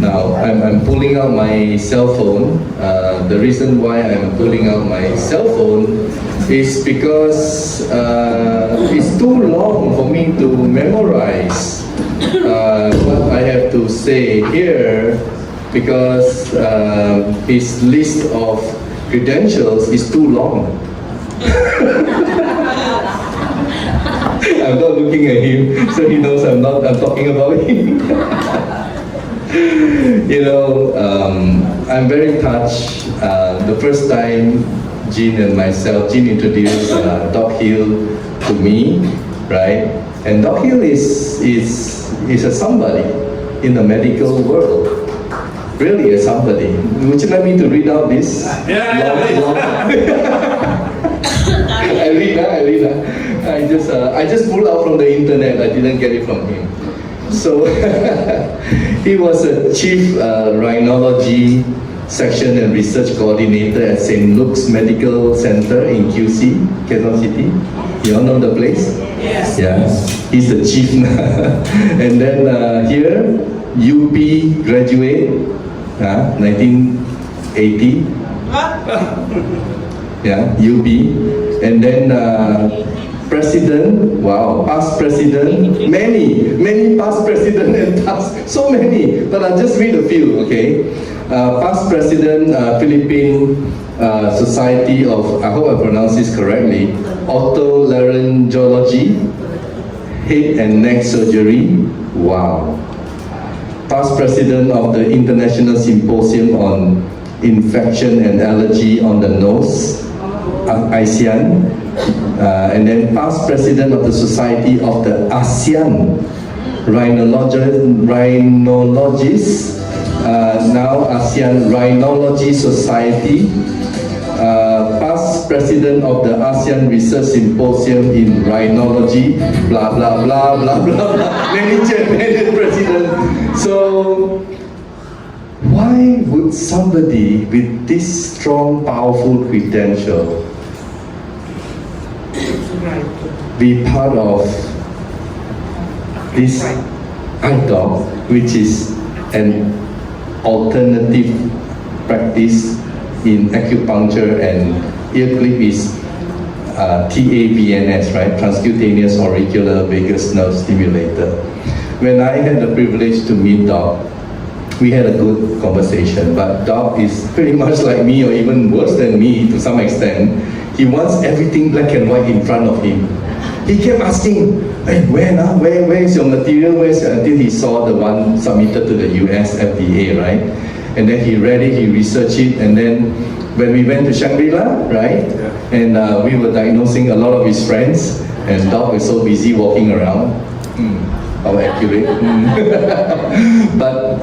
Now, I'm pulling out my cell phone. The reason why I'm pulling out my cell phone is because it's too long for me to memorize what I have to say here, because his list of credentials is too long. I'm not looking at him, so he knows I'm talking about him. I'm very touched. The first time Jean introduced Doc Hill to me, right? And Doc Hill is a somebody in the medical world. Really a somebody. Would you like me to read out this? Long. I read that. I just pulled out from the internet. I didn't get it from him. So he was a chief rhinology section and research coordinator at St. Luke's Medical Center in QC, Quezon City. You all know the place? Yes. Yeah, he's the chief now. And then here, UP graduate, 1980. Yeah, UP. And then president, wow, past president, many past president and past, so many, but I'll just read a few, okay? Past president, Philippine Society of, I hope I pronounce this correctly, Otolaryngology, Head and Neck Surgery, wow. Past president of the International Symposium on Infection and Allergy on the Nose, ASEAN, and then past president of the Society of the ASEAN Rhinologists, now ASEAN Rhinology Society, past president of the ASEAN Research Symposium in Rhinology, blah blah blah blah blah blah, many president. So why would somebody with this strong, powerful credential be part of this IDOC, which is an alternative practice in acupuncture, and ear clip is TAVNS, right? Transcutaneous auricular vagus nerve stimulator. When I had the privilege to meet Doc, we had a good conversation, but Doc is pretty much like me, or even worse than me to some extent. He wants everything black and white in front of him. He kept asking, hey, where is your material? Until he saw the one submitted to the US FDA, right? And then he read it, he researched it, and then when we went to Shangri-La, right? Yeah. And we were diagnosing a lot of his friends, and Doc was so busy walking around. How accurate. But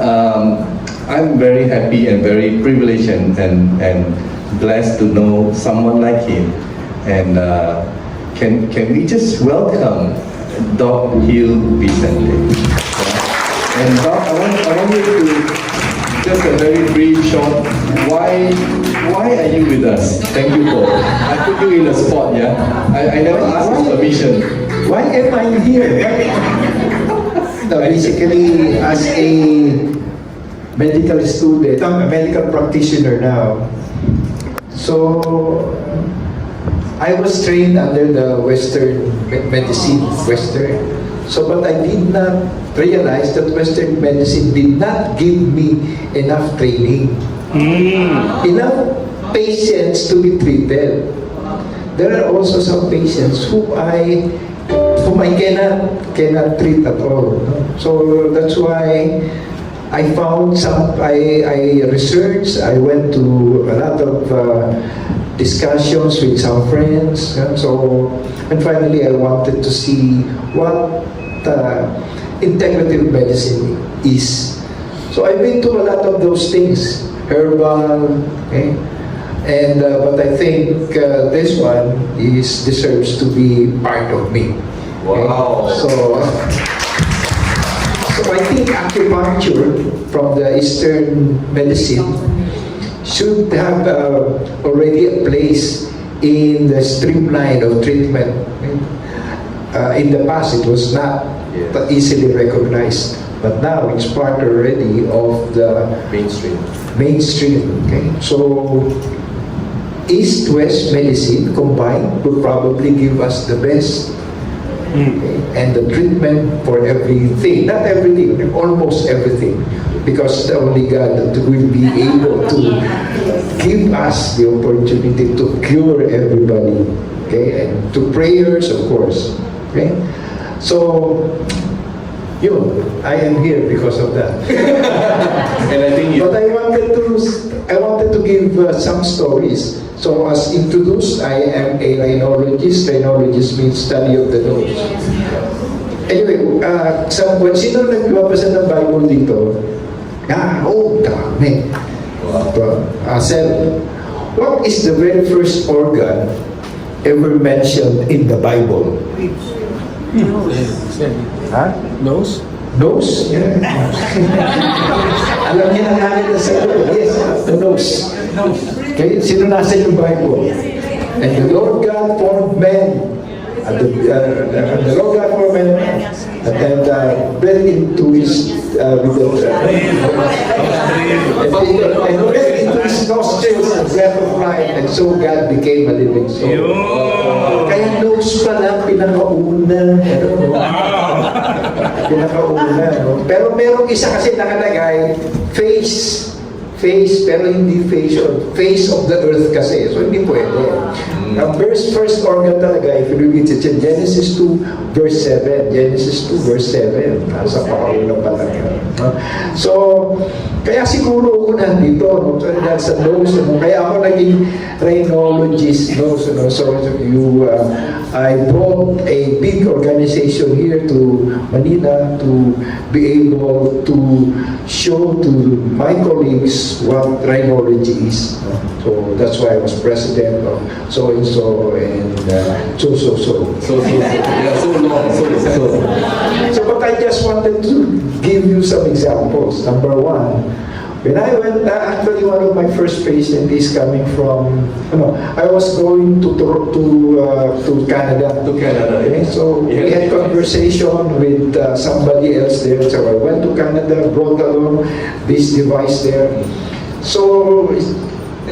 I'm very happy and very privileged and blessed to know someone like him. And can we just welcome Doc Hill Vicente? And Doc, I want you to just a very brief short. Why are you with us? Thank you, Paul. I put you in a spot, yeah. I never asked for permission. Why am I here? No, basically, as a medical student, I'm a medical practitioner now. So, I was trained under the Western medicine, So, but I did not realize that Western medicine did not give me enough training, enough patients to be treated. There are also some patients whom I cannot treat at all. So that's why I found I researched, I went to a lot of discussions with some friends, and finally I wanted to see what integrative medicine is. So I've been to a lot of those things, herbal, okay? And but I think this one deserves to be part of me. Wow. Okay? So I think acupuncture from the Eastern medicine should have already a place in the streamline of treatment. In the past, it was not easily recognized. But now it's part already of the Mainstream. mainstream. Okay, so East-West medicine combined will probably give us the best. Okay, and the treatment for everything, not everything, almost everything, because only God will be able to give us the opportunity to cure everybody. Okay, and to prayers, of course. Okay, so I am here because of that. And I think But I wanted to give some stories. So as introduced, I am a rhinologist. Rhinologist means study of the nose. Anyway, sino nagbabasa ng Bible dito? Dami. Sir, what is the very first organ ever mentioned in the Bible? Huh? Nose? Nose? Yeah. Alam niya na namin na sagot. Yes, the nose. Okay, sino nasa yung Bible? And the Lord God formed man. And the Lord God formed man. And then breathed into his and breathed into his nostrils the breath of life. And so God became a living soul. Kaya nose pala pinakauna. Pinakauna, no? Pero merong isa kasi nakalagay, face, pero hindi face of the earth kasi. So hindi pwede. Ang first organ talaga, if you read it in Genesis 2, verse 7. Genesis 2, verse 7. Nasa pakauna pa lang yan. So, kaya siguro ako nandito, no? So, that's a nose. No? Kaya ako naging rhinologist. No? So I brought a big organization here to Manila to be able to show to my colleagues what rhinology is. No? So that's why I was president of so-and-so and so. Yeah, so long, So, but I just wanted to give you some examples. Number one, when I went, actually one of my first patients is coming from, I was going to Canada. To Canada, Okay, yeah. so we had conversation with somebody else there. So I went to Canada, brought along this device there. So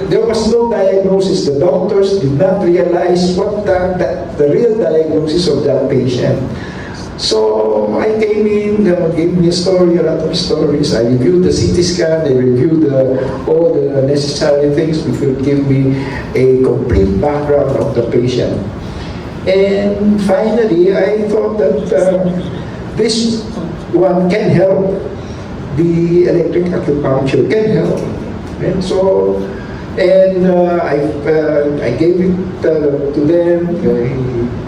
there was no diagnosis. The doctors did not realize what the real diagnosis of that patient. So I came in, gave me a story, a lot of stories. I reviewed the CT scan, they reviewed all the necessary things which would give me a complete background of the patient. And finally, I thought that this one can help. The electric acupuncture can help. And so, I gave it to them.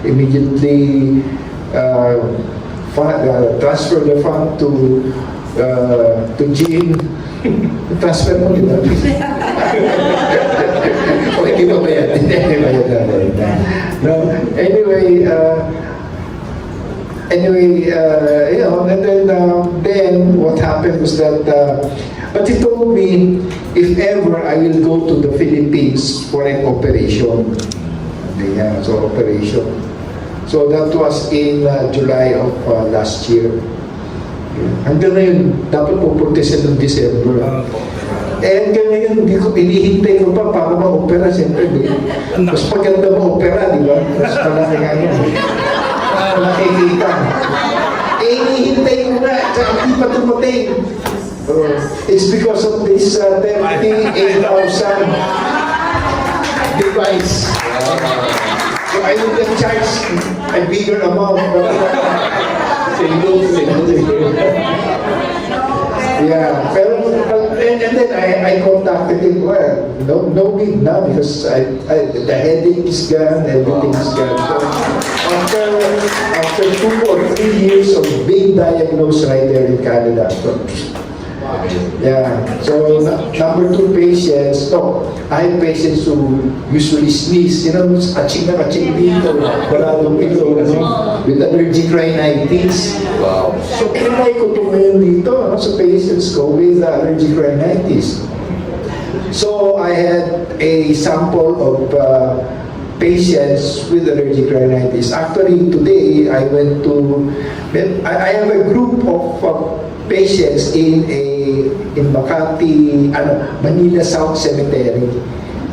Immediately transfer the fund to Jean. Transfer mo, di ba? O, hindi ba ba yan? Hindi ba yan? No, anyway, and then what happened was that, but he told me, if ever I will go to the Philippines for an operation. Yeah, so operation. So that was in July of last year. Hanggang ngayon, dapat pupunta siya ng December. Eh, hanggang ngayon, hinihintay ko pa para ma-opera. Siyempre, mas maganda ma-opera, di ba? Mas malaki nga yun. Malaki kita. Eh, hinihintay ko na. Tsaka hindi pa tumating. It's because of this 38,000 device. So I would have charged a bigger amount. Yeah, pero and then I contacted him. Well, no need now because the headache is gone, everything is gone. So after 2 or 3 years of being diagnosed right there in Canada. Yeah, so number 2 patients, I have patients who usually sneeze, kaching dito, baradong ito, with allergic rhinitis. Wow. So, pinay ko ito ngayon dito sa patients ko with allergic rhinitis. So, I had a sample of patients with allergic rhinitis. Actually, today, I have a group of patients in Makati, Manila South Cemetery.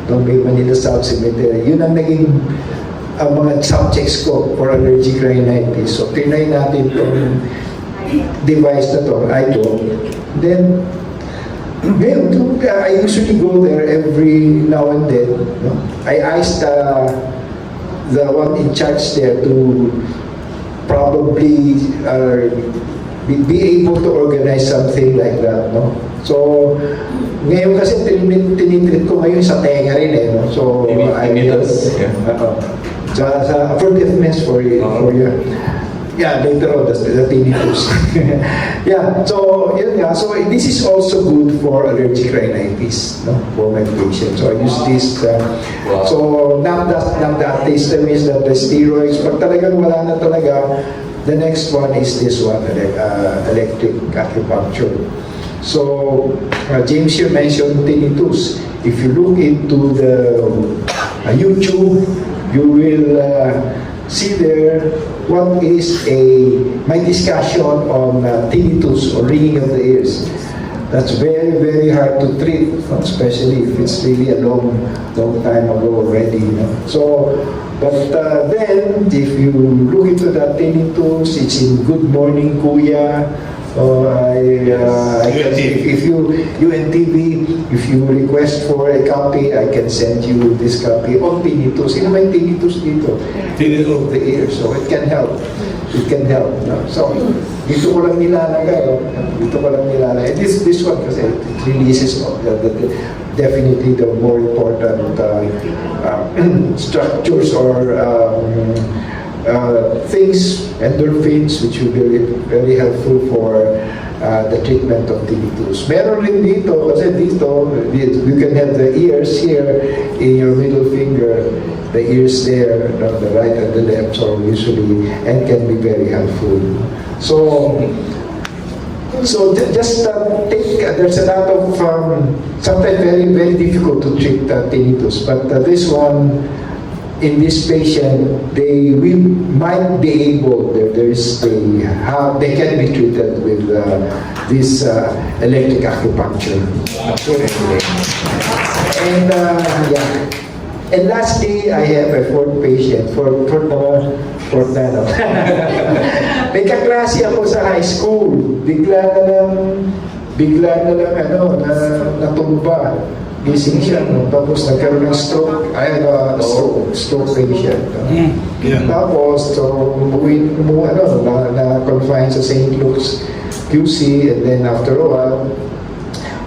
No, may Manila South Cemetery. Yun ang naging mga subjects ko for allergic rhinitis. So, tinry natin itong device na to, IDO. Then, ngayon, I usually go there every now and then. No? I asked the one in charge there to probably be able to organize something like that. No? So, ngayon kasi tinitreat ko ngayon sa tenga rin eh. No? So, sa forgiveness for you. Yeah, later on, the tinnitus. Yeah, so, yun nga. So, this is also good for allergic rhinitis, no? For my patient. So, I use this. So, not that histamines, not the steroids. Pag talagang wala na talaga, the next one is this one, electric acupuncture. So, James, you mentioned tinnitus. If you look into the YouTube, you will see there what is my discussion on tinnitus or ringing of the ears. That's very, very hard to treat, especially if it's really a long time ago already. So, but then, if you look into that tinnitus, it's in Good Morning Kuya. If you UNTV, if you request for a copy, I can send you this copy on tinnitus. Sino may tinnitus dito? Tinnitus of the ear. So it can help. It can help. No? So dito ko lang nilalagay. Dito ko lang nilalagay. This one kasi it releases definitely the more important structures or things, endorphins, which will be very helpful for the treatment of tinnitus. Meron rin dito, kasi dito, you can have the ears here in your middle finger, the ears there, the right and the left, so usually, and can be very helpful. So just take, there's a lot of, sometimes very, very difficult to treat tinnitus, but this one, in this patient, they might be able. They can be treated with this electric acupuncture. And yeah. And lastly, I have a fourth patient for na. May kaklase ako sa high school. Bigla na lang natumba. Gising siya, no? Tapos nagkaroon ng stroke. I have a stroke patient. Tapos, so, na-confine sa St. Luke's QC, and then after a while,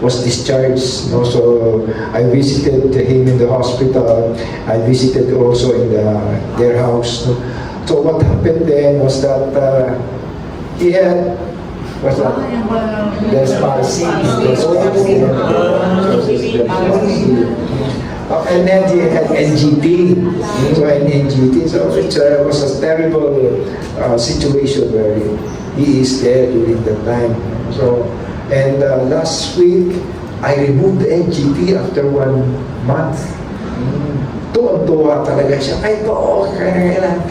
was discharged. No? So, I visited him in the hospital. I visited also in their house. No? So, what happened then was that he had there's palsy. And then he had NGT. So NGT. So it was a terrible situation where he is there during that time. So, and last week, I removed the NGT after 1 month. Tuwa talaga siya. Ay, kailangan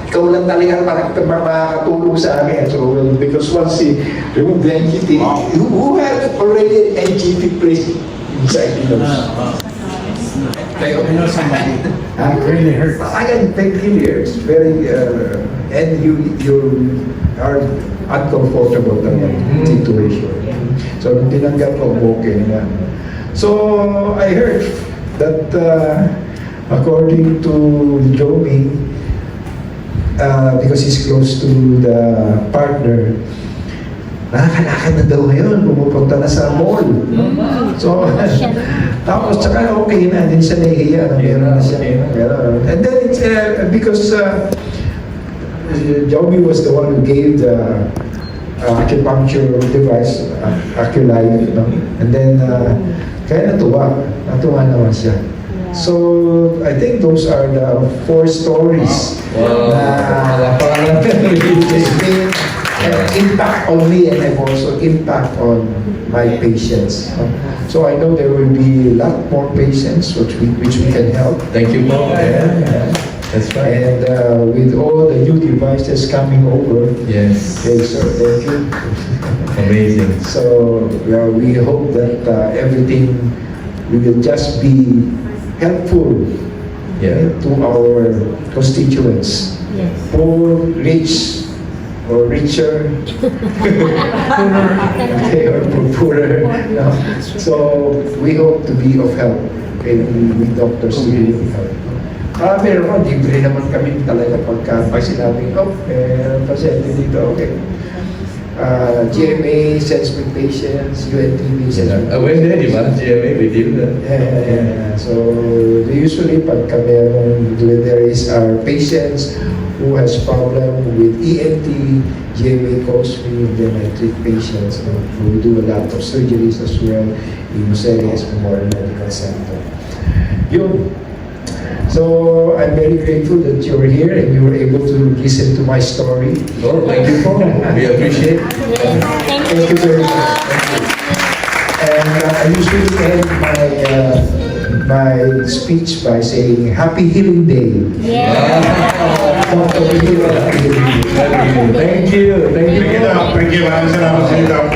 ikaw lang talaga makakatulong sa akin. So, because once he removed the NGT, who had already an NGT placed inside the nose? I know somebody. It really hurts. I can take years. Very, and you are uncomfortable na situation. So, tinanggap ko, okay na. So, I heard that according to Joey, because he's close to the partner, nakakalakad na daw ngayon, pumupunta na sa mall. So, tapos tsaka okay na, din siya nahihiya na meron na siya. And then it's because Joby was the one who gave the acupuncture device, Aculife, no? And then kaya natuwa naman siya. So, I think those are the 4 stories na impact on me, and I've also impact on my patients. So I know there will be a lot more patients which we can help. Thank you, Paul. That's right. And with all the new devices coming over, Yes. yes, sir, thank you. Amazing. So we hope that everything will just be helpful Yeah. to our constituents. Yes. Poor, rich, or richer, okay, or poorer. No? So we hope to be of help. Okay, we doctors to be of help. Meron ko, libre naman kami talaga pag sinabing, pasyente dito, okay. GMA sends me patients, UNTV sends me I went there, di ba? GMA with you. Yeah. So usually pagka meron, when there is our patients who has problem with ENT, GMA calls me, and then I treat patients. We do a lot of surgeries as well in Museres Memorial Medical Center. Yun. So I'm very grateful that you were here and you were able to listen to my story. Oh, thank you. We appreciate. Yes. Thank Thank you very much. And I usually end my speech by saying Happy Healing Day. Yes. Dr. Miguel, Happy Healing Day. Thank you. Thank you. Thank you, Doc. Thank you. Maraming salamat sa inyo, Doc.